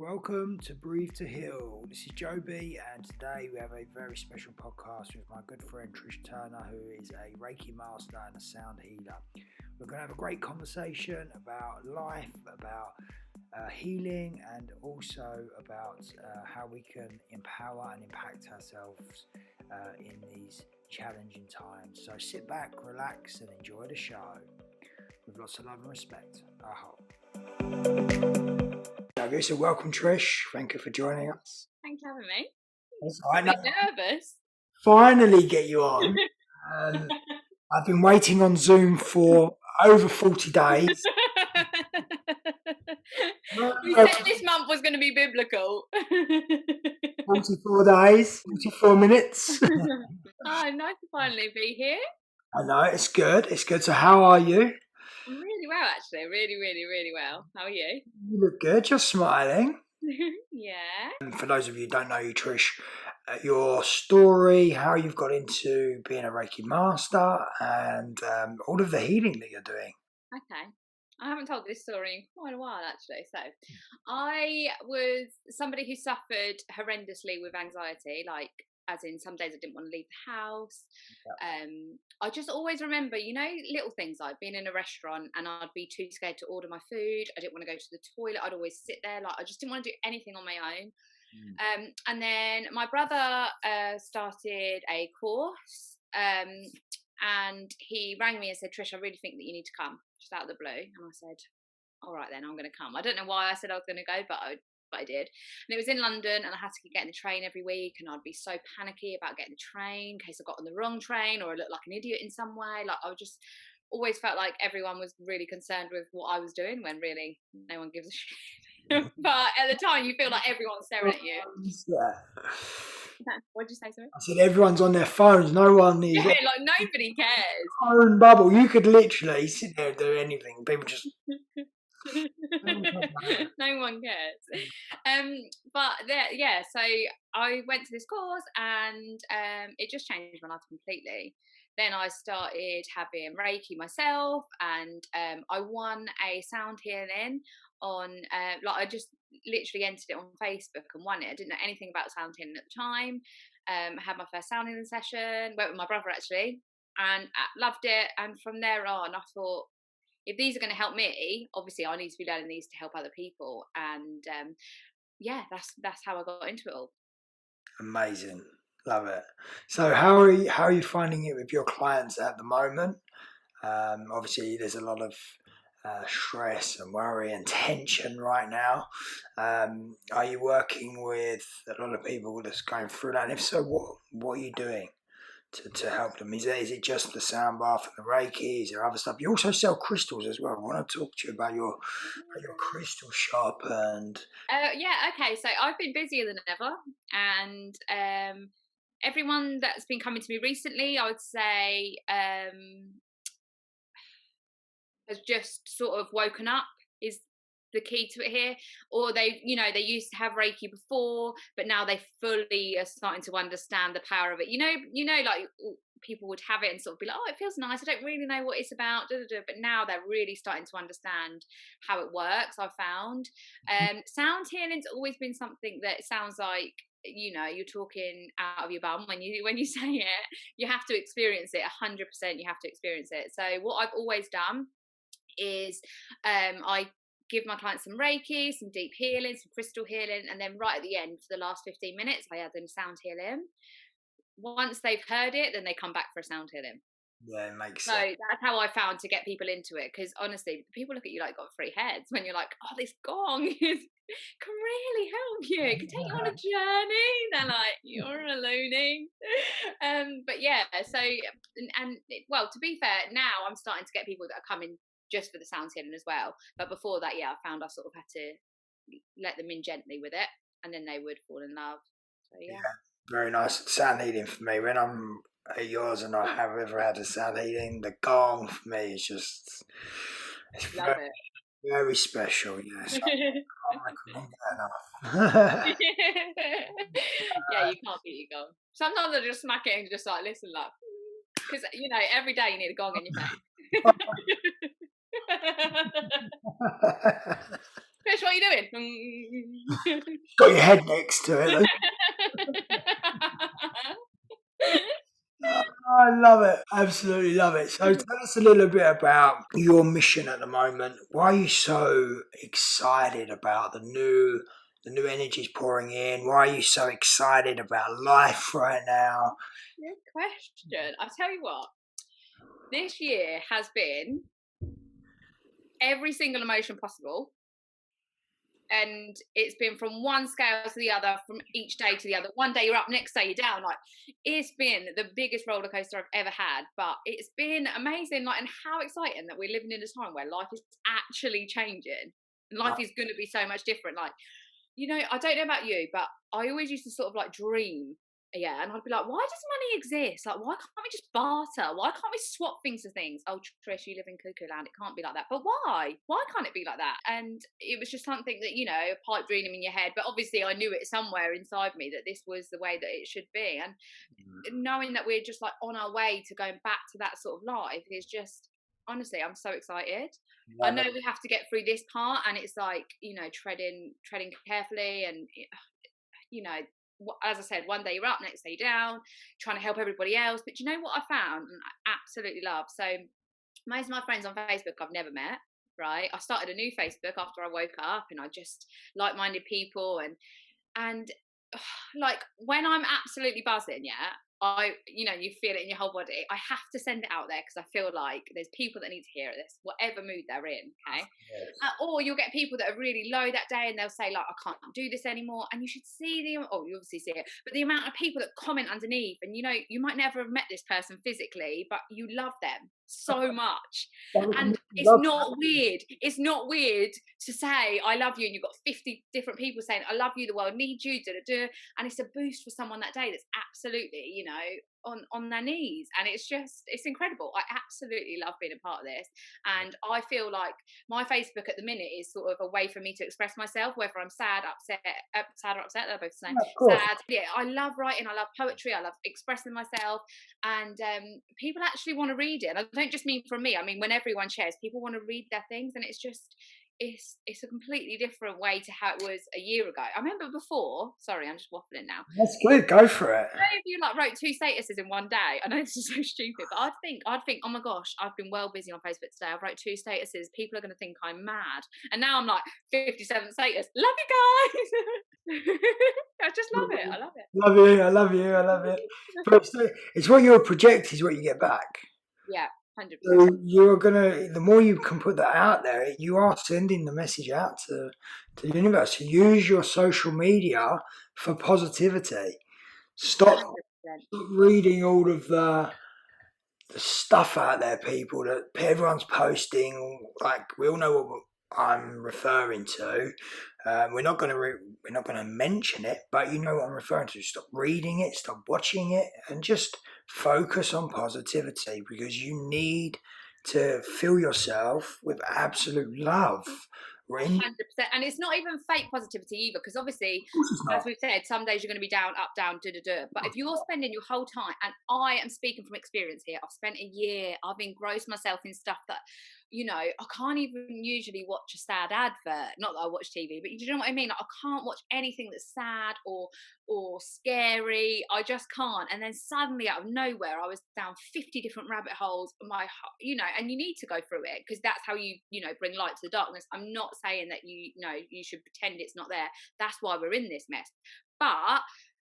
Welcome to Breathe to Heal. This is Joe B, and today we have a very special podcast with my good friend Trish Turner, who is a Reiki master and a sound healer. We're going to have a great conversation about life, about healing, and also about how we can empower and impact ourselves in these challenging times. So sit back, relax, and enjoy the show with lots of love and respect. I hope. So welcome, Trish. Thank you for joining us. Thanks for having me. I'm a bit nervous. Finally get you on. I've been waiting on Zoom for over 40 days. We said this month was going to be biblical. 44 days, 44 minutes. Oh, nice to finally be here. I know, it's good. It's good. So how are you? I'm really well, actually. Really well. How are you? You look good. You're smiling. Yeah. And for those of you who don't know you, Trish, your story, how you've got into being a Reiki master, and all of the healing that you're doing. Okay. I haven't told this story in quite a while, actually. So I was somebody who suffered horrendously with anxiety, like as in some days I didn't want to leave the house. Yeah. I just always remember, little things like being in a restaurant and I'd be too scared to order my food. I didn't want to go to the toilet. I'd always sit there. Like I just didn't want to do anything on my own. And then my brother started a course and he rang me and said, Trish, I really think that you need to come, just out of the blue. And I said, all right, then I'm going to come. I don't know why I said I was going to go, but I did. And it was in London and I had to keep getting the train every week and I'd be so panicky about getting the train in case I got on the wrong train or I looked like an idiot in some way. Like I just always felt like everyone was really concerned with what I was doing when really no one gives a shit. But at the time you feel like everyone's staring at you. Yeah. What did you say, sorry? I said everyone's on their phones. No one is. Yeah, like nobody cares. Phone bubble. You could literally sit there and do anything. People just. No one cares. But so I went to this course and it just changed my life completely. Then I started having Reiki myself and I won a sound healing on I just literally entered it on Facebook and won it. I didn't know anything about sound healing at the time. I had my first sound healing session, went with my brother actually, and loved it. And from there on I thought, if these are going to help me, obviously I need to be learning these to help other people. And that's how I got into it all. Amazing. Love it. So how are you finding it with your clients at the moment? Obviously there's a lot of stress and worry and tension right now. Are you working with a lot of people that's going through that? And if so, what are you doing to help them? Is it just the sound bath and the Reiki? Is there other stuff? You also sell crystals as well. I want to talk to you about your crystal shop and. Okay. So I've been busier than ever, and everyone that's been coming to me recently, I would say, has just sort of woken up. Is the key to it here, or they used to have Reiki before, but now they fully are starting to understand the power of it. Like people would have it and sort of be like, oh, it feels nice. I don't really know what it's about, but now they're really starting to understand how it works. I've found sound healing's always been something that sounds like you're talking out of your bum when you say it. You have to experience it 100%. You have to experience it. So what I've always done is I give my clients some Reiki, some deep healing, some crystal healing, and then right at the end, for the last 15 minutes, I add them sound healing. Once they've heard it, then they come back for a sound healing. Yeah, it makes sense. So that's how I found to get people into it, because honestly, people look at you like you've got 3 heads when you're like, oh, this gong can really help you. It can take you on a journey. They're like, you're a loony. But yeah, so, and well, to be fair, now I'm starting to get people that are coming just for the sound healing as well. But before that, I found I sort of had to let them in gently with it, and then they would fall in love. So yeah. Very nice. Sound healing for me, when I'm at yours and I have ever had a sound healing, the gong for me is just very special. Yes. I can't recommend that enough. Yeah, you can't beat your gong. Sometimes I just smack it and just like listen, like, because every day you need a gong in your face. Trish, what are you doing? Got your head next to it. I love it. Absolutely love it. So tell us a little bit about your mission at the moment. Why are you so excited about the new energies pouring in? Why are you so excited about life right now? Good question. I tell you what, this year has been every single emotion possible. And it's been from one scale to the other, from each day to the other. One day you're up, next day you're down. Like, it's been the biggest roller coaster I've ever had, but it's been amazing. Like, and how exciting that we're living in a time where life is actually changing. Life is going to be so much different. Like, you know, I don't know about you, but I always used to sort of like dream. Yeah, and I'd be like, why does money exist? Like, why can't we just barter? Why can't we swap things for things? Oh, Trish, you live in cuckoo land. It can't be like that. But why? Why can't it be like that? And it was just something that, you know, a pipe dream in your head. But obviously, I knew it somewhere inside me that this was the way that it should be. And knowing that we're just like on our way to going back to that sort of life is just, honestly, I'm so excited. I know we have to get through this part, and it's like, you know, treading carefully, and you know, as I said, one day you're up, next day you're down, trying to help everybody else. But you know what I found, and I absolutely love. So most of my friends on Facebook I've never met. Right, I started a new Facebook after I woke up, and I just like-minded people, and like when I'm absolutely buzzing, yeah, you know, you feel it in your whole body. I have to send it out there because I feel like there's people that need to hear this, whatever mood they're in. Okay. Or you'll get people that are really low that day, and they'll say like, I can't do this anymore. And you should see you obviously see it, but the amount of people that comment underneath, and you know, you might never have met this person physically, but you love them so much. And it's not weird. It's not weird to say I love you, and you've got 50 different people saying I love you, the world needs you, and it's a boost for someone that day that's absolutely, you know, on their knees. And it's incredible. I absolutely love being a part of this, and I feel like my Facebook at the minute is sort of a way for me to express myself, whether I'm sad, sad or upset. They're both the same. Sad. Yeah, I love writing. I love poetry. I love expressing myself, and people actually want to read it. And I don't just mean from me. I mean when everyone shares, people want to read their things, and it's a completely different way to how it was a year ago. I remember before. Sorry, I'm just waffling now. That's good. Go for it. If you like wrote 2 statuses in one day, I know this is so stupid, but I'd think, oh my gosh, I've been well busy on Facebook today. I've wrote 2 statuses. People are going to think I'm mad. And now I'm like 57 status. Love you guys. I just love it. I love it. Love you. I love you. I love it. But it's what you project is what you get back. Yeah. 100%. So you're gonna. The more you can put that out there, you are sending the message out to the universe. So use your social media for positivity. Stop reading all of the stuff out there, people that everyone's posting. Like we all know what I'm referring to. We're not going to mention it, but you know what I'm referring to. Stop reading it, stop watching it, and just focus on positivity because you need to fill yourself with absolute love. 100%. And it's not even fake positivity either, because obviously, as we've said, some days you're going to be down, up, down, but if you're spending your whole time, and I am speaking from experience here, I've spent a year, I've engrossed myself in stuff that, you know, I can't even usually watch a sad advert. Not that I watch TV, but you know what I mean? Like, I can't watch anything that's sad or scary. I just can't. And then suddenly out of nowhere, I was down 50 different rabbit holes. You know, and you need to go through it because that's how you know, bring light to the darkness. I'm not saying that you know you should pretend it's not there. That's why we're in this mess. But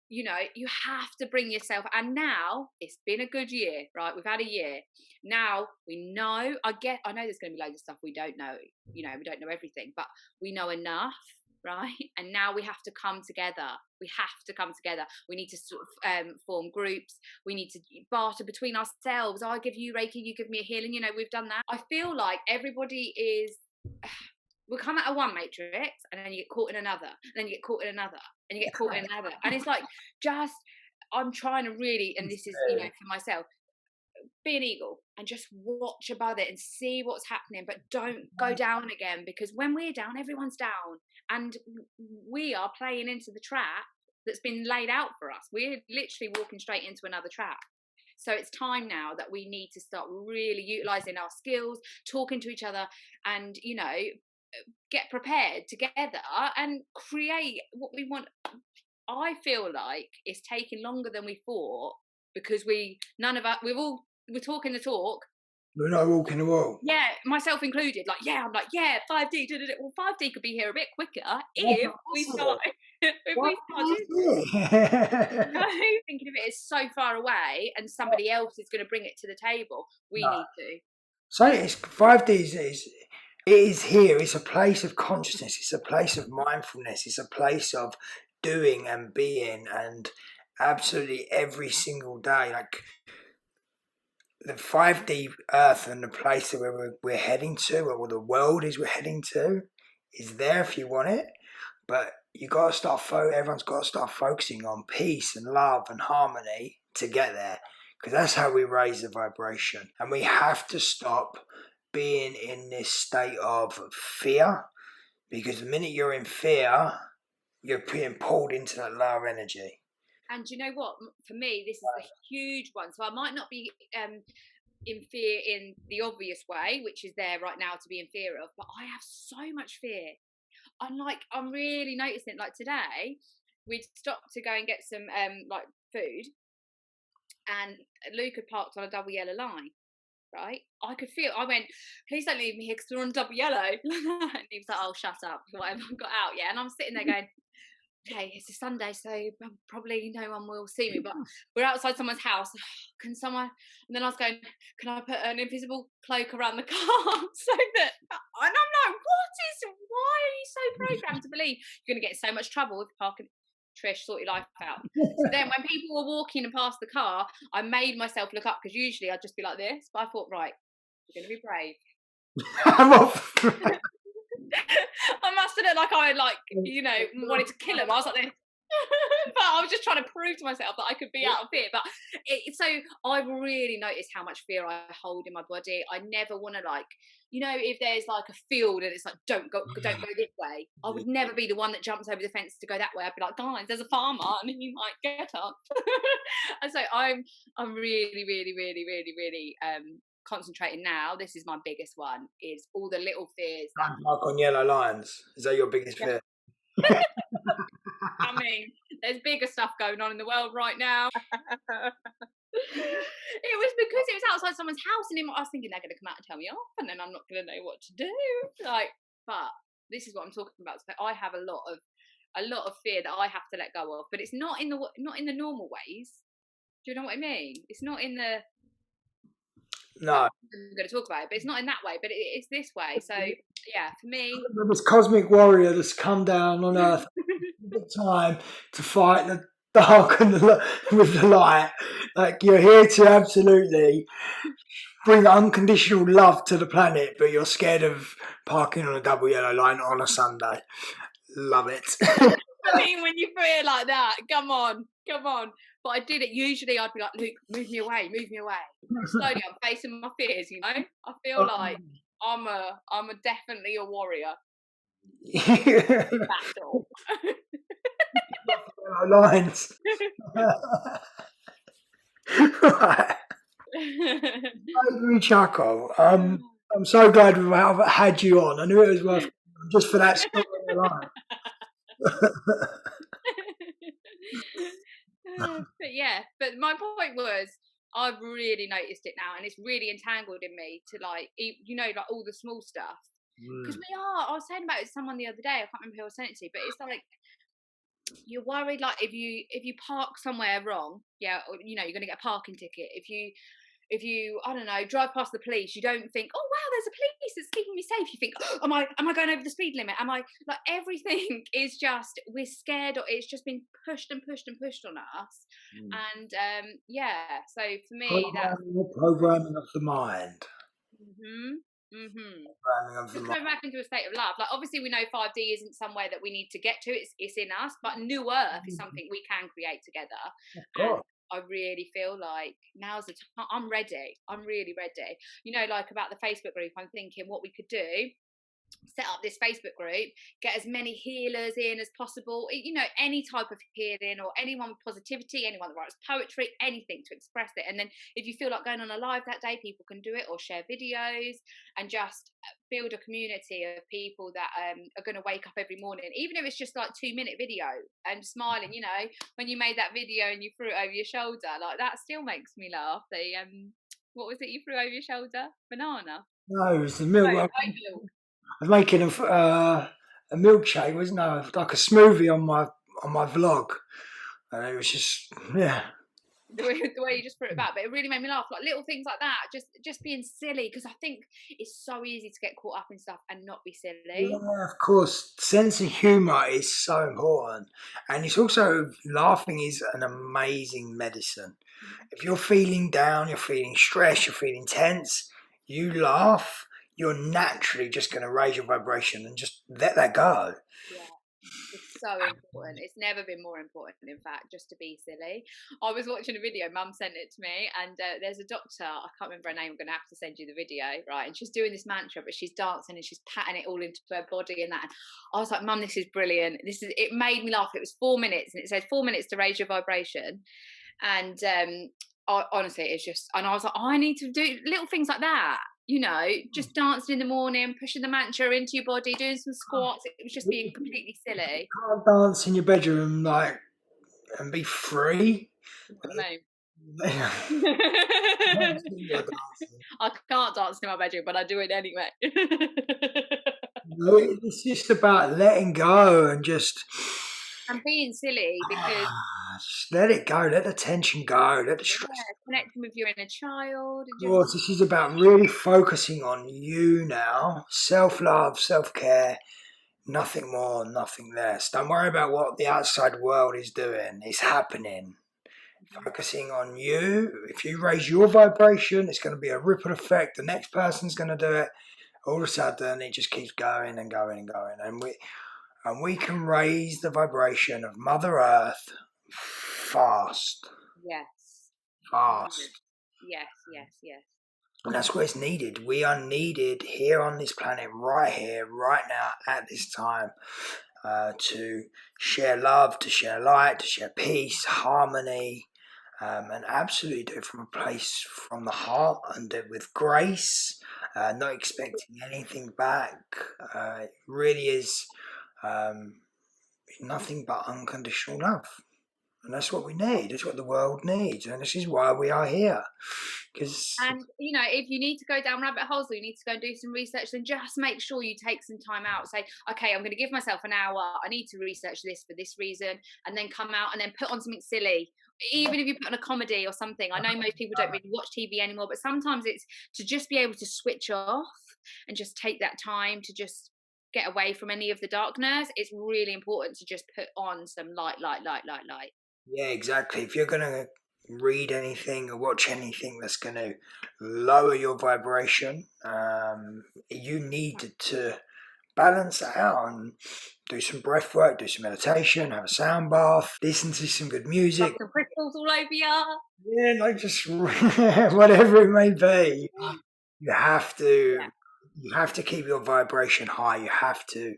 you know, you have to bring yourself. And now it's been a good year, right? We've had a year. Now we know. I know there's going to be loads of stuff we don't know. You know, we don't know everything, but we know enough, right? And now we have to come together. We have to come together. We need to sort of form groups. We need to barter between ourselves. I give you Reiki, you give me a healing. You know, we've done that. I feel like everybody is. We'll come out of one matrix, and then you get caught in another, and then you get caught in another, and you get caught in another, and it's like I'm trying to really, and this is, you know, for myself, be an eagle and just watch above it and see what's happening, but don't go down again, because when we're down, everyone's down, and we are playing into the trap that's been laid out for us. We're literally walking straight into another trap. So it's time now that we need to start really utilizing our skills, talking to each other, and, you know, get prepared together and create what we want. I feel like it's taking longer than we thought because we're talking the talk. We're not walking the walk. Yeah, myself included. Like, yeah, I'm like, yeah, 5D. Well, 5D could be here a bit quicker if we start. Thinking of it as so far away, and somebody else is going to bring it to the table. We need to. So it's 5D is here. It's a place of consciousness. It's a place of mindfulness. It's a place of doing and being, and absolutely every single day. Like the 5D Earth and the place where we're heading to, or the world we're heading to, is there if you want it. But you got to start. Everyone's got to start focusing on peace and love and harmony to get there, because that's how we raise the vibration. And we have to stop being in this state of fear, because the minute you're in fear, you're being pulled into that lower energy. And you know what? For me, this is a huge one. So I might not be in fear in the obvious way, which is there right now to be in fear of, but I have so much fear. I'm really noticing it. Like today, we'd stopped to go and get some like food, and Luke had parked on a double yellow line. Right, I could feel. I went, please don't leave me here because we're on double yellow. And he was like, oh, shut up, whatever. I got out, yeah, and I'm sitting there going, okay, it's a Sunday, so probably no one will see me, but we're outside someone's house. Can someone? And then I was going, can I put an invisible cloak around the car so that? And I'm like, why are you so programmed to believe you're going to get in so much trouble with parking? Trish, sort your life out. So then when people were walking and past the car, I made myself look up, because usually I'd just be like this, but I thought, right, you're going to be brave. I must have looked like I wanted to kill him. I was like this. But I was just trying to prove to myself that I could be out of fear. But so I've really noticed how much fear I hold in my body. I never want to, like, if there's like a field and it's like, don't go this way, I would never be the one that jumps over the fence to go that way. I'd be like, guys, there's a farmer and he might get up. And so I'm really, really, really, really, really concentrating now. This is my biggest one, is all the little fears. Mark on yellow lines. Is that your biggest fear? I mean, there's bigger stuff going on in the world right now. It was because it was outside someone's house, and I was thinking they're going to come out and tell me off, and then I'm not going to know what to do. But this is what I'm talking about. So I have a lot of fear that I have to let go of, but it's not in the normal ways. Do you know what I mean? It's not in the. No. I'm going to talk about it, but it's not in that way, but it's this way. So yeah, for me, this cosmic warrior that's come down on Earth time to fight the dark and with the light. Like, you're here to absolutely bring unconditional love to the planet, but you're scared of parking on a double yellow line on a Sunday. Love it. I mean, when you feel like that, come on. But I did it. Usually I'd be like, Luke, move me away. Slowly, I'm facing my fears, I feel like I'm definitely a warrior. Battle. Lines. Right. I chuckle. I'm so glad I've had you on. I knew it was worth just for that story alone. But my point was, I've really noticed it now, and it's really entangled in me to like all the small stuff. Because I was saying about it to someone the other day, I can't remember who I sent it to, but it's like, you're worried, like if you park somewhere wrong, you're going to get a parking ticket. If you I don't know, drive past the police, you don't think, oh wow, there's a police that's keeping me safe. You think, oh, am I going over the speed limit? Am I, like, everything is just, we're scared, or it's just been pushed and pushed and pushed on us. And so for me, that's programming of the mind. Just going back into a state of love. Like, obviously we know 5D isn't somewhere that we need to get to, it's in us, but New Earth is something we can create together. And I really feel like now's the time. I'm ready. I'm really ready. Like about the Facebook group, I'm thinking what we could do set up this Facebook group, get as many healers in as possible, you know, any type of healing, or anyone with positivity, anyone that writes poetry, anything to express it. And then if you feel like going on a live that day, people can do it, or share videos, and just build a community of people that are going to wake up every morning, even if it's just like 2-minute video and smiling. You know, when you made that video and you threw it over your shoulder, like that still makes me laugh. The what was it you threw over your shoulder? Banana? No, it's the No, milk. oat milk. I was making a milkshake, wasn't I? Like a smoothie on my vlog, and it was just The way you just put it back, but it really made me laugh. Like little things like that, just being silly, because I think it's so easy to get caught up in stuff and not be silly. yeah. Of course, sense of humour is so important, and it's also laughing is an amazing medicine. If you're feeling down, you're feeling stressed, you're feeling tense, you laugh, you're naturally just going to raise your vibration and just let that go. Yeah. It's so important. It's never been more important, in fact, just to be silly. I was watching a video, Mum sent it to me, and there's a doctor, I can't remember her name, I'm going to have to send you the video, right? And she's doing this mantra, but she's dancing and she's patting it all into her body and that. And I was like, Mum, this is brilliant. It made me laugh. It was 4 minutes, and it said 4 minutes to raise your vibration. And honestly, it's just, and I was like, I need to do little things like that. You know, just dancing in the morning, pushing the mantra into your body, doing some squats. It was just being completely silly. You can't dance in your bedroom and be free. What do you Yeah. mean? I can't dance in my bedroom, but I do it anyway. No, it's just about letting go and just And being silly, because just let it go, let the tension go, let the stress. connecting with your inner child. And Of course, this is about really focusing on you now. Self-love, self-care, nothing more, nothing less. Don't worry about what the outside world is doing. It's happening. Focusing on you. If you raise your vibration, it's going to be a ripple effect. The next person's going to do it. All of a sudden, it just keeps going and going and going. And we can raise the vibration of Mother Earth fast. yes, yes, yes, yes. And that's where it's needed. We are needed here on this planet, right here, right now, at this time, to share love, to share light, to share peace, harmony, and absolutely do it from a place from the heart and do it with grace, not expecting anything back. It really is nothing but unconditional love. And that's what we need. That's what the world needs. And this is why we are here. And, you know, if you need to go down rabbit holes or you need to go and do some research, then just make sure you take some time out. Say, okay, I'm going to give myself an hour. I need to research this for this reason, and then come out and then put on something silly. Even if you put on a comedy or something. I know most people don't really watch TV anymore, but sometimes it's to just be able to switch off and just take that time to just get away from any of the darkness. It's really important to just put on some light. Yeah, exactly. If you're going to read anything or watch anything that's going to lower your vibration, you need to balance that out and do some breath work, do some meditation, have a sound bath, listen to some good music. Some crystals all over you. Yeah, like just whatever it may be. You have to keep your vibration high. You have to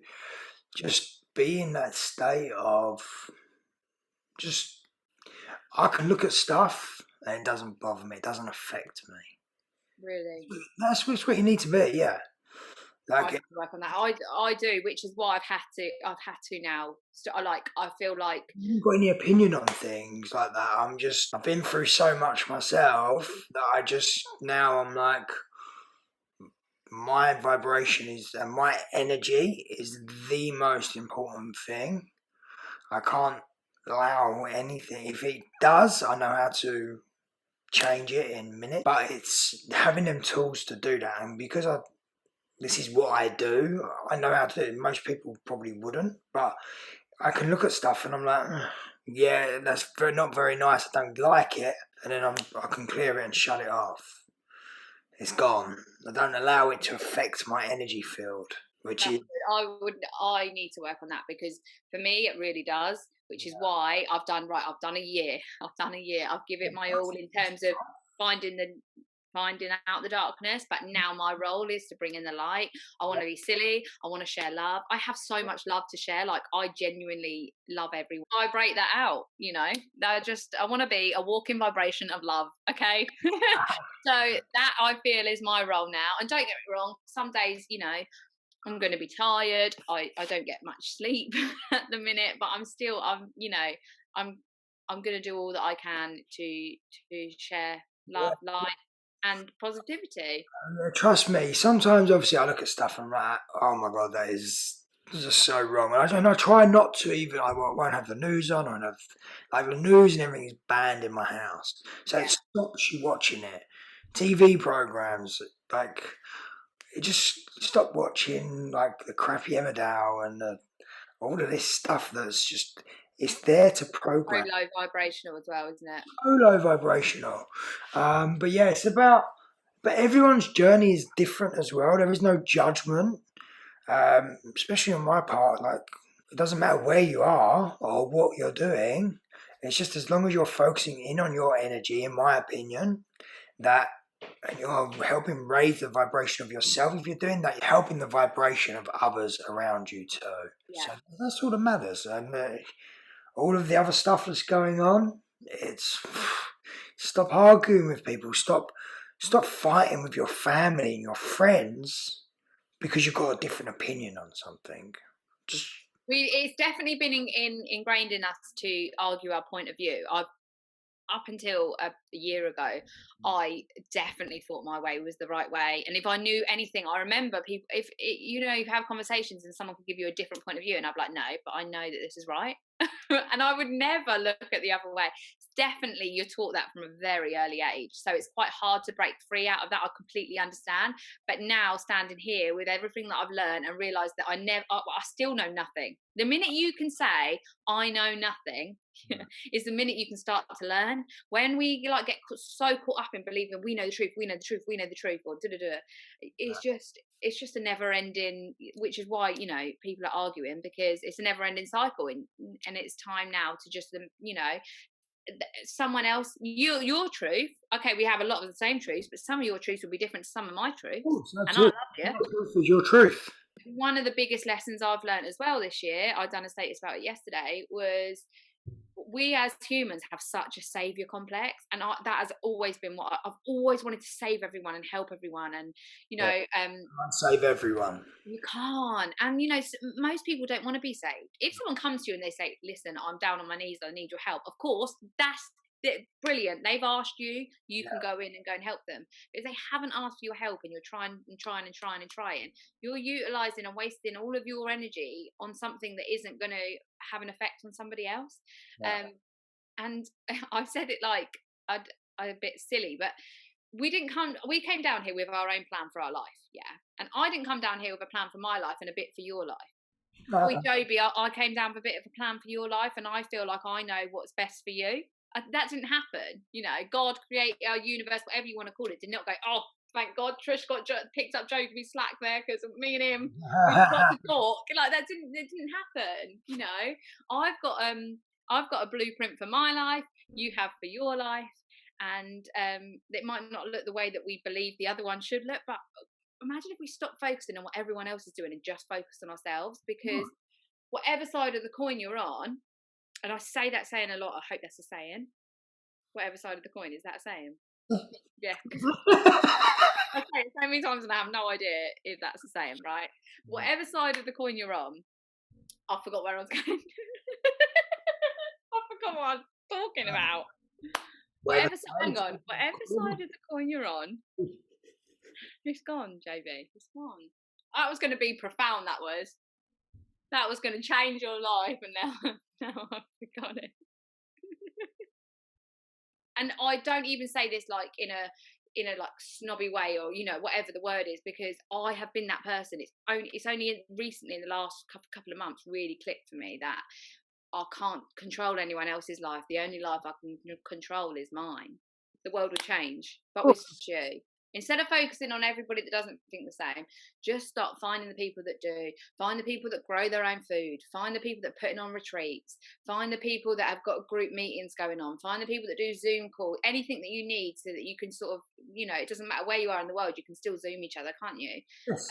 just be in that state of just, I can look at stuff and it doesn't bother me. It doesn't affect me. Really? That's what you need to be, yeah. I have to work on that. I do, which is why I've had to now. So I feel like you haven't got any opinion on things like that. I've been through so much myself that I'm like, my vibration and my energy is the most important thing. I can't allow anything. If it does, I know how to change it in minutes. But it's having them tools to do that. And because this is what I do, I know how to do it. Most people probably wouldn't. But I can look at stuff and I'm like, yeah, that's not very nice. I don't like it. And then I can clear it and shut it off. It's gone. I don't allow it to affect my energy field, which is... I need to work on that, because for me it really does, which is why I've done a year. I've done a year. I've given it my all in terms of finding finding out the darkness, but now my role is to bring in the light. I want to be silly. I want to share love. I have so much love to share. Like, I genuinely love everyone. I break that out, I want to be a walking vibration of love. Okay. So that, I feel, is my role now. And don't get me wrong, some days, I'm going to be tired. I don't get much sleep at the minute, but I'm going to do all that I can to share love, light, and positivity. Trust me, sometimes obviously I look at stuff and I'm like, oh my God, that is just so wrong. And I try not to even, I won't have the news on, or have like the news and everything is banned in my house. So it stops you watching it. TV programs, like, it just stop watching like the crappy Emmerdale and all of this stuff that's just, it's there to program. Very low vibrational as well, isn't it? So low vibrational. But yeah, it's about, but everyone's journey is different as well. There is no judgment, especially on my part. Like, it doesn't matter where you are or what you're doing. It's just as long as you're focusing in on your energy, in my opinion, that, and you're helping raise the vibration of yourself. If you're doing that, you're helping the vibration of others around you too. Yeah. So that's all that matters. And all of the other stuff that's going on, it's stop arguing with people. Stop fighting with your family and your friends because you've got a different opinion on something. Just It's definitely been ingrained in us to argue our point of view. Up until a year ago, I definitely thought my way was the right way. And if I knew anything, I remember people, you have conversations and someone could give you a different point of view, and I'd be like, no, but I know that this is right. And I would never look at the other way. Definitely, you're taught that from a very early age, so it's quite hard to break free out of that. I completely understand, but now standing here with everything that I've learned and realised that I still know nothing. The minute you can say I know nothing is the minute you can start to learn. When we get so caught up in believing we know the truth, we know the truth, we know the truth, or it's just a never ending, which is why people are arguing, because it's a never ending cycle, and it's time now to just someone else, your truth. Okay, we have a lot of the same truths, but some of your truths will be different to some of my truths. And I love you. Your truth is your truth. One of the biggest lessons I've learned as well this year, I've done a status about it yesterday, was we as humans have such a savior complex, and that has always been what I've always wanted to save everyone and help everyone, and can't save everyone. You can't, and most people don't want to be saved. If someone comes to you and they say, "Listen, I'm down on my knees, I need your help," of course, that's brilliant. They've asked you, you can go in and go and help them. But if they haven't asked for your help and you're trying, you're utilizing and wasting all of your energy on something that isn't going to have an effect on somebody else. And I've said it like I'm a bit silly, but we came down here with our own plan for our life, and I didn't come down here with a plan for my life and a bit for your life. With Joby, I came down with a bit of a plan for your life, and I feel like I know what's best for you. That didn't happen. God created our universe, whatever you want to call it, did not go, oh, thank God Trish picked up Joby slack there, because me and him, we've got to talk. Like, it didn't happen. I've got a blueprint for my life, you have for your life, and it might not look the way that we believe the other one should look, but imagine if we stop focusing on what everyone else is doing and just focus on ourselves, because whatever side of the coin you're on, and I say that saying a lot, I hope that's a saying, whatever side of the coin, is that a saying? Yeah. I say it so many times and I have no idea if that's a saying, right? Whatever side of the coin you're on, I forgot where I was going. I forgot what I was talking about. Whatever side of the coin you're on, it's gone, JB. It's gone. That was going to be profound. That was going to change your life, and now I've forgotten it. And I don't even say this like in a like snobby way, or whatever the word is, because I have been that person. It's only recently, in the last couple of months, really clicked for me that I can't control anyone else's life. The only life I can control is mine. The world will change, but with you. Instead of focusing on everybody that doesn't think the same, just start finding the people that do. Find the people that grow their own food. Find the people that are putting on retreats. Find the people that have got group meetings going on. Find the people that do Zoom calls. Anything that you need so that you can sort of, it doesn't matter where you are in the world, you can still Zoom each other, can't you? Yes.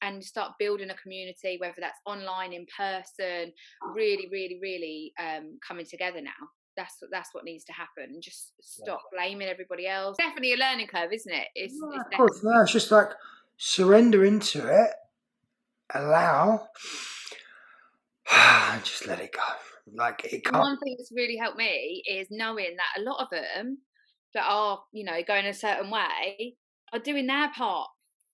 And start building a community, whether that's online, in person, really, really, really coming together now. That's what needs to happen, and just stop blaming everybody else. Definitely a learning curve, isn't it? It's Of course, no, it's just like surrender into it, allow, just let it go. Like it can't. One thing that's really helped me is knowing that a lot of them that are, going a certain way are doing their part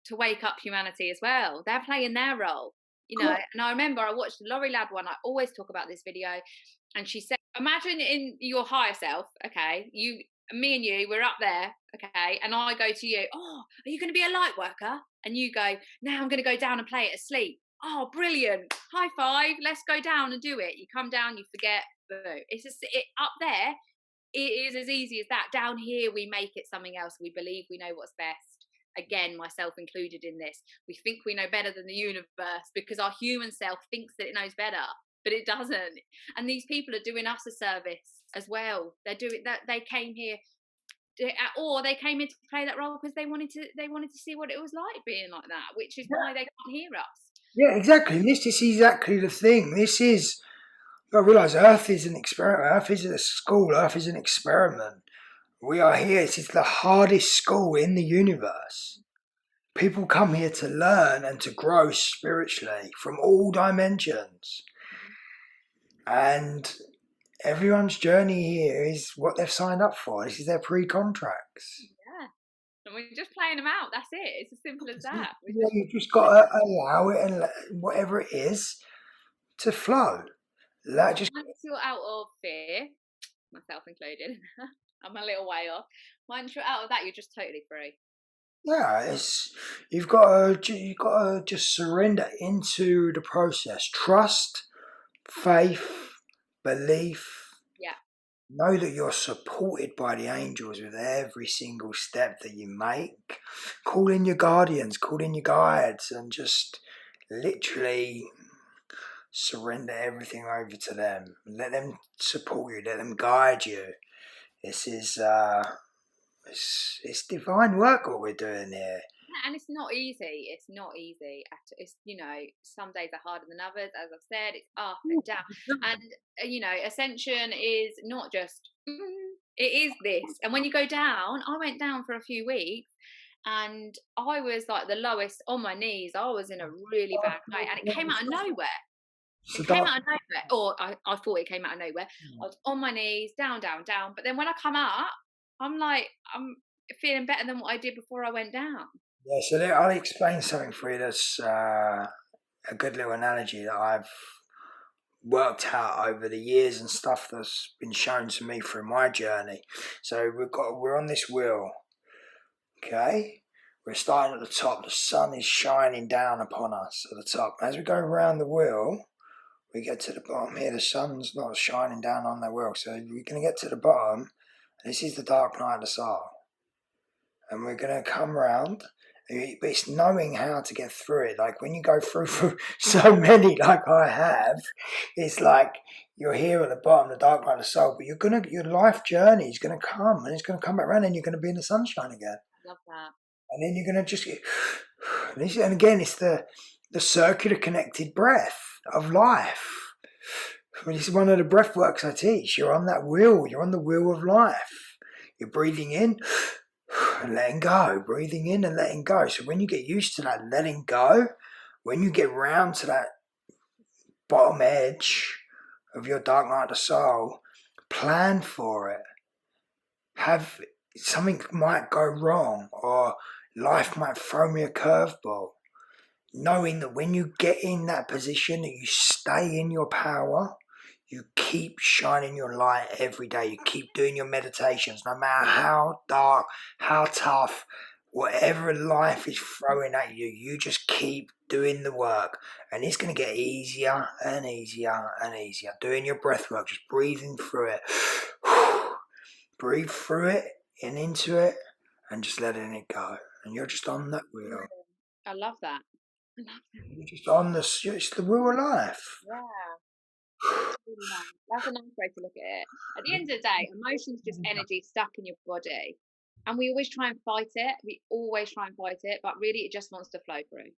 to wake up humanity as well. They're playing their role, Cool. And I remember I watched the Laurie Ladd one. I always talk about this video, and she said, imagine in your higher self, okay, me and you, we're up there, okay, and I go to you, oh, are you going to be a light worker? And you go, no, I'm going to go down and play it asleep. Oh, brilliant. High five. Let's go down and do it. You come down, you forget. It's just up there. It is as easy as that. Down here, we make it something else. We believe we know what's best. Again, myself included in this. We think we know better than the universe because our human self thinks that it knows better, but it doesn't. And these people are doing us a service as well. They're doing that. They came here, or they came in to play that role because they wanted to see what it was like being like that, which is why they can't hear us. Yeah, exactly. This is exactly the thing. This is. I realise Earth is an experiment. Earth is a school. Earth is an experiment. We are here. This is the hardest school in the universe. People come here to learn and to grow spiritually from all dimensions. And everyone's journey here is what they've signed up for. This is their pre-contracts. Yeah. And we're just playing them out. That's it. It's as simple as that. You've just got to allow it and whatever it is to flow. Once you're out of fear, myself included, I'm a little way off. Once you're out of that, you're just totally free. Yeah, you've got to just surrender into the process. Trust, faith, belief. Yeah. Know that you're supported by the angels with every single step that you make. Call in your guardians, call in your guides, and just literally surrender everything over to them. Let them support you. Let them guide you. This is it's divine work what we're doing here. And it's not easy. It's not easy. It's some days are harder than others. As I've said, it's up and down. And Ascension is not just it is this. And when you go down, I went down for a few weeks, and I was like the lowest on my knees. I was in a really bad way, and it came out of nowhere. It came out of nowhere, or I thought it came out of nowhere. I was on my knees, down, down, down. But then when I come up, I'm feeling better than what I did before I went down. Yeah, so I'll explain something for you that's a good little analogy that I've worked out over the years and stuff that's been shown to me through my journey. So we're on this wheel, okay? We're starting at the top. The sun is shining down upon us at the top. As we go around the wheel, we get to the bottom here. The sun's not shining down on the wheel, so we're going to get to the bottom. This is the dark night of the soul, and we're going to come round. But it's knowing how to get through it. Like when you go through so many, like I have, it's like you're here at the bottom, the dark night of the soul. But your life journey is going to come, and it's going to come back around, and you're going to be in the sunshine again. Love that. And then you're going to just get, and again, it's the circular connected breath of life. This is one of the breath works I teach. You're on that wheel. You're on the wheel of life. You're breathing in and letting go, breathing in and letting go. So when you get used to that letting go, when you get round to that bottom edge of your dark night of the soul, plan for it. Have something might go wrong, or life might throw me a curveball. Knowing that when you get in that position, that you stay in your power, you keep shining your light every day. You keep doing your meditations, no matter how dark, how tough, whatever life is throwing at you, you just keep doing the work. And it's going to get easier and easier and easier. Doing your breath work, just breathing through it. Breathe through it and into it, and just letting it go. And you're just on that wheel. I love that. You're just on it's the wheel of life. Yeah. That's really nice. That's a nice way to look at it. At the end of the day, emotion's just energy stuck in your body. And we always try and fight it. We always try and fight it, but really it just wants to flow through.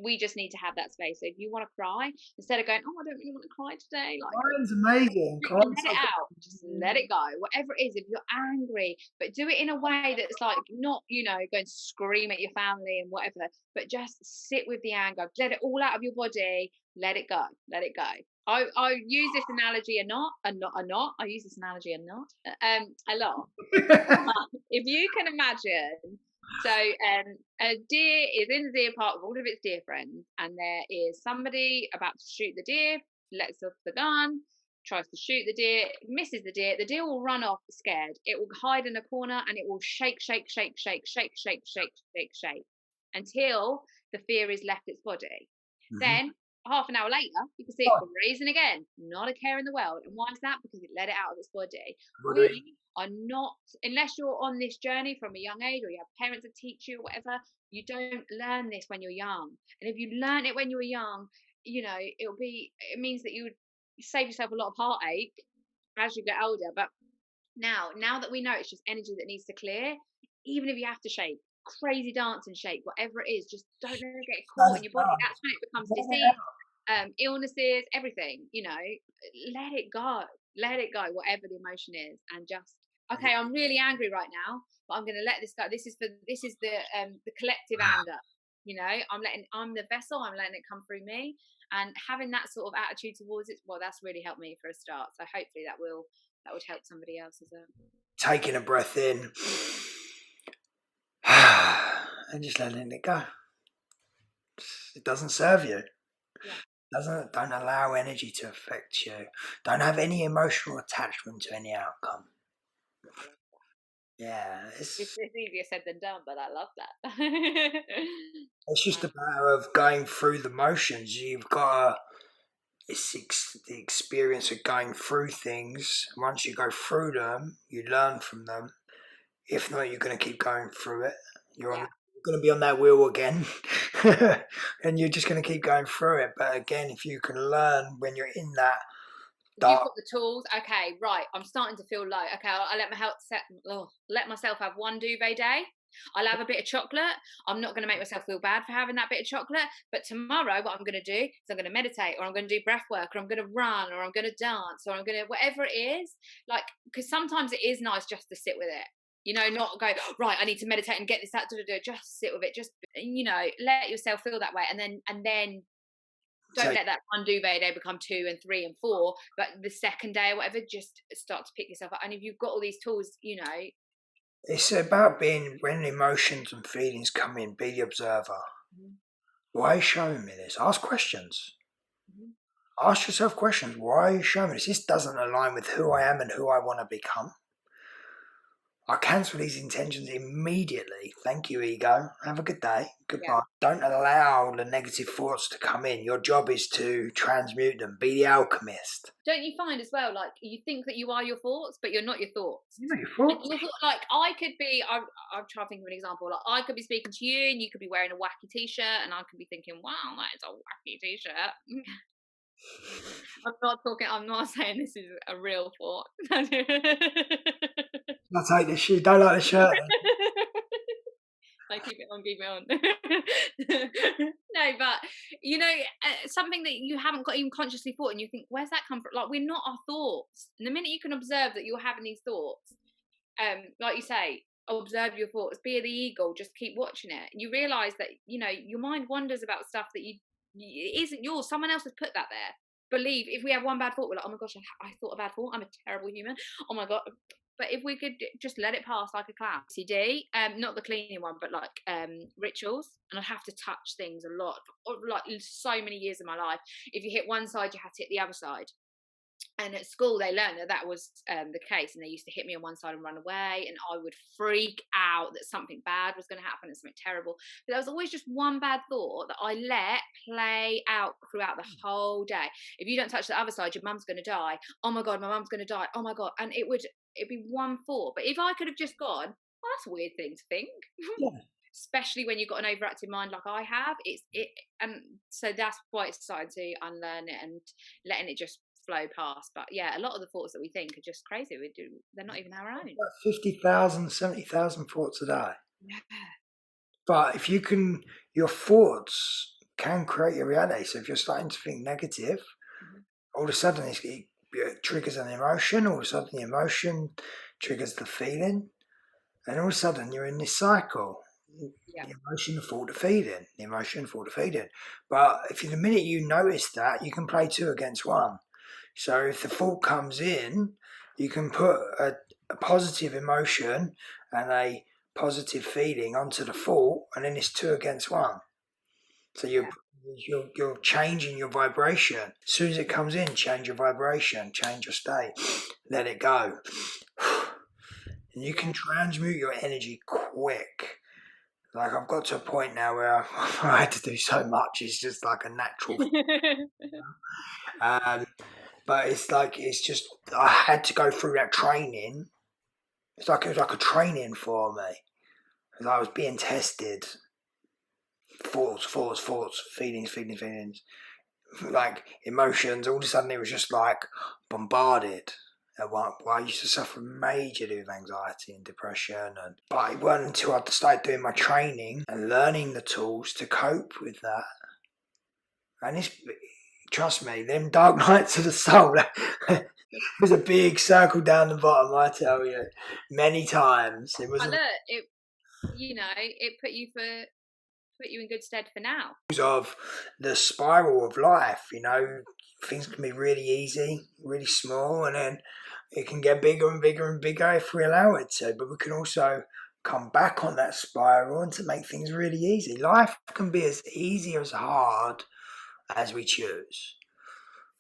We just need to have that space. So if you want to cry, instead of going, oh, I don't really want to cry today, like Crying's amazing. let it out. Just let it go. Whatever it is, if you're angry, but do it in a way that's like not, going to scream at your family and whatever, but just sit with the anger. Let it all out of your body. Let it go. Let it go. I use this analogy a lot. I use this analogy a lot. If you can imagine, so a deer is in the deer park with all of its deer friends, and there is somebody about to shoot the deer, lets off the gun, tries to shoot the deer, misses the deer will run off scared. It will hide in a corner and it will shake until the fear is left its body. Mm-hmm. Then half an hour later, you can see it grazing again, not a care in the world. And why is that? Because it let it out of its body. We are not, unless you're on this journey from a young age or you have parents that teach you or whatever, you don't learn this when you're young. And if you learn it when you were young, it means that you would save yourself a lot of heartache as you get older. But now that we know it's just energy that needs to clear, even if you have to shake, crazy dance and shake, whatever it is, just don't let it get caught in your body. That's when it becomes disease, illnesses, everything. Let it go, whatever the emotion is, and just okay. I'm really angry right now, but I'm going to let this go. This is the collective anger. I'm the vessel. I'm letting it come through me, and having that sort of attitude towards it. Well, that's really helped me for a start. So hopefully that would help somebody else as well. Taking a breath in. And just letting it go. It doesn't serve you. Yeah. Don't allow energy to affect you. Don't have any emotional attachment to any outcome. Yeah, it's easier said than done, but I love that. It's just a matter of going through the motions. You've got it's the experience of going through things. Once you go through them, you learn from them. If not, you're going to keep going through it. You're going to be on that wheel again, and you're just going to keep going through it. But again, if you can learn when you're in that dark, you've got the tools. Okay, right. I'm starting to feel low. Okay, I'll let myself have one duvet day. I'll have a bit of chocolate. I'm not going to make myself feel bad for having that bit of chocolate. But tomorrow, what I'm going to do is I'm going to meditate, or I'm going to do breath work, or I'm going to run, or I'm going to dance, or I'm going to whatever it is. Like, because sometimes it is nice just to sit with it. Not go, right, I need to meditate and get this out. Just sit with it. Just, let yourself feel that way. And then don't let that one duvet day become 2 and 3 and 4. But the second day or whatever, just start to pick yourself up. And if you've got all these tools, It's about being, when emotions and feelings come in, be the observer. Mm-hmm. Why are you showing me this? Ask questions. Mm-hmm. Ask yourself questions. Why are you showing me this? This doesn't align with who I am and who I want to become. I cancel these intentions immediately. Thank you, ego. Have a good day. Goodbye. Yeah. Don't allow the negative thoughts to come in. Your job is to transmute them. Be the alchemist. Don't you find as well, like, you think that you are your thoughts, but you're not your thoughts? You're not your thoughts. Like, I could be, I'm trying to think of an example. Like, I could be speaking to you and you could be wearing a wacky t-shirt and I could be thinking, wow, that is a wacky t-shirt. I'm not saying this is a real thought. I'll take this shit. Don't like the shirt. Like, keep it on. No, but something that you haven't got even consciously thought, and you think, where's that come from? Like, we're not our thoughts. And the minute you can observe that you're having these thoughts, like you say, observe your thoughts, be the eagle, just keep watching it. You realise that your mind wonders about stuff that it isn't yours. Someone else has put that there. Believe, if we have one bad thought, we're like, oh my gosh, I thought a bad thought. I'm a terrible human. Oh my God. But if we could just let it pass like a cloud. CD, not the cleaning one, but like rituals. And I'd have to touch things a lot, like so many years of my life. If you hit one side, you had to hit the other side. And at school, they learned that was the case. And they used to hit me on one side and run away. And I would freak out that something bad was going to happen and something terrible. But there was always just one bad thought that I let play out throughout the whole day. If you don't touch the other side, your mum's going to die. Oh my God, my mum's going to die. Oh my God. And it'd be one thought. But if I could have just gone, well, that's a weird thing to think. Yeah. Especially when you've got an overactive mind like I have. And so that's why it's starting to unlearn it and letting it just flow past. But yeah, a lot of the thoughts that we think are just crazy. They're not even our own. About 50,000, 70,000 thoughts a day. Yeah. But if you can, your thoughts can create your reality. So if you're starting to think negative, all of a sudden it triggers an emotion. All of a sudden the emotion triggers the feeling. And all of a sudden you're in this cycle. Yeah. The emotion, the thought, the feeling. The emotion, the thought, the feeling. But if the minute you notice that, you can play 2 against 1. So if the thought comes in, you can put a positive emotion and a positive feeling onto the thought, and then it's 2 against 1. So you're changing your vibration. As soon as it comes in, change your vibration, change your state, let it go. And you can transmute your energy quick. Like I've got to a point now where I had to do so much. It's just like a natural. But it's just I had to go through that training. It was like a training for me. As I was being tested. Thoughts, feelings, like emotions. All of a sudden, it was just like bombarded. I used to suffer majorly with anxiety and depression, but it wasn't until I started doing my training and learning the tools to cope with that. And trust me, them dark nights of the soul. There's a big circle down the bottom. I tell you, many times it was. Look, it put you in good stead for now. Of the spiral of life, things can be really easy, really small, and then it can get bigger and bigger and bigger if we allow it to. But we can also come back on that spiral and to make things really easy. Life can be as easy or as hard as we choose.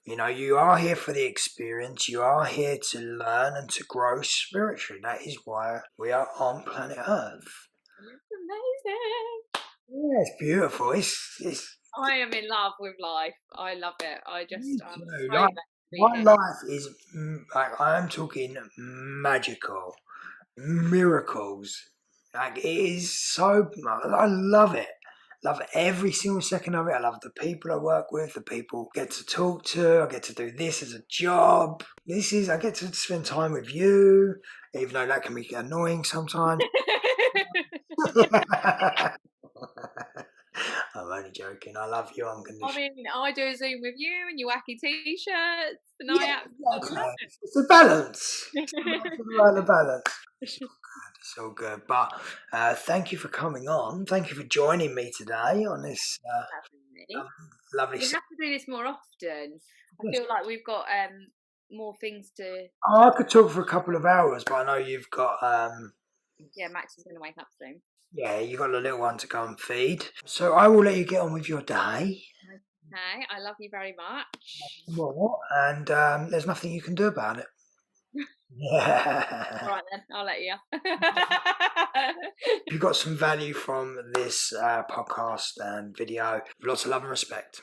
You are here for the experience. You are here to learn and to grow spiritually. That is why we are on planet Earth. It's amazing. Yeah, it's beautiful. It's. I am in love with life. I love it. My life is like I am talking magical, miracles. Like it is so. I love it. Love every single second of it. I love the people I work with, the people I get to talk to. I get to do this as a job. I get to spend time with you, even though that can be annoying sometimes. I'm only joking. I love you unconditional. I mean, I do a Zoom with you and your wacky t-shirts, and I absolutely love it. It's a balance. It's a balance. It's all good. But thank you for coming on. Thank you for joining me today on this lovely. We have to do this more often. I feel like we've got more things to. I could talk for a couple of hours, but I know you've got. Yeah, Max is going to wake up soon. Yeah, you got a little one to go and feed. So I will let you get on with your day. Okay, I love you very much. Well, and there's nothing you can do about it. Yeah. All right then, I'll let you. If you got some value from this podcast and video, lots of love and respect.